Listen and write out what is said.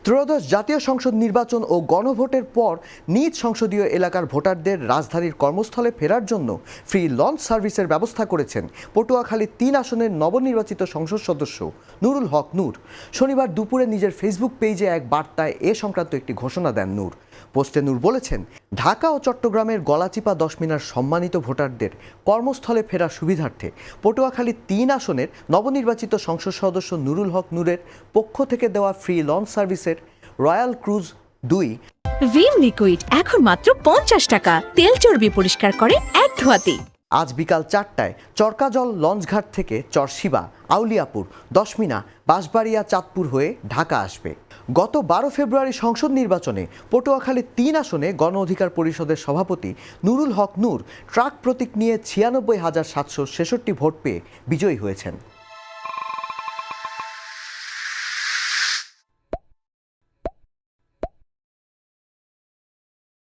ত্রয়োদশ জাতীয় সংসদ নির্বাচন ও গণভোটের পর নিজ সংসদীয় এলাকার ভোটারদের রাজধানীর কর্মস্থলে ফেরার জন্য ফ্রি লঞ্চ সার্ভিসের ব্যবস্থা করেছেন পটুয়াখালী ৩ আসনের নবনির্বাচিত সংসদ সদস্য নুরুল হক নূর। শনিবার দুপুরে নিজের ফেসবুক পেজে এক বার্তায় এ সংক্রান্ত একটি ঘোষণা দেন নূর। পোস্টে নূর বলেছেন, ঢাকা ও চট্টগ্রামের গলাচিপা ১০ মিনার সম্মানিত ভোটারদের কর্মস্থলে ফেরার সুবিধার্থে পটুয়াখালী ৩ আসনের নবনির্বাচিত সংসদ সদস্য নুরুল হক নূরের পক্ষ থেকে দেওয়া ফ্রি লঞ্চ সার্ভিসের রয়্যাল ক্রুজ ২ ভিম লিকুইড এখন মাত্র ৫০ টাকা, তেল চর্বি পরিষ্কার করে এক ধোয়াতেই। আজ বিকাল ৪টায় চরকাজল লঞ্চঘাট থেকে চরশিবা, আউলিয়াপুর, ১০ মিনা, বাঁশবাড়িয়া, চাঁদপুর হয়ে ঢাকা আসবে। গত ১২ ফেব্রুয়ারি সংসদ নির্বাচনে পটুয়াখালী ৩ আসনে গণ অধিকার পরিষদের সভাপতি নুরুল হক নূর ট্রাক প্রতীক নিয়ে ৯৬,৭৬৬ ভোট পেয়ে বিজয়ী হয়েছেন।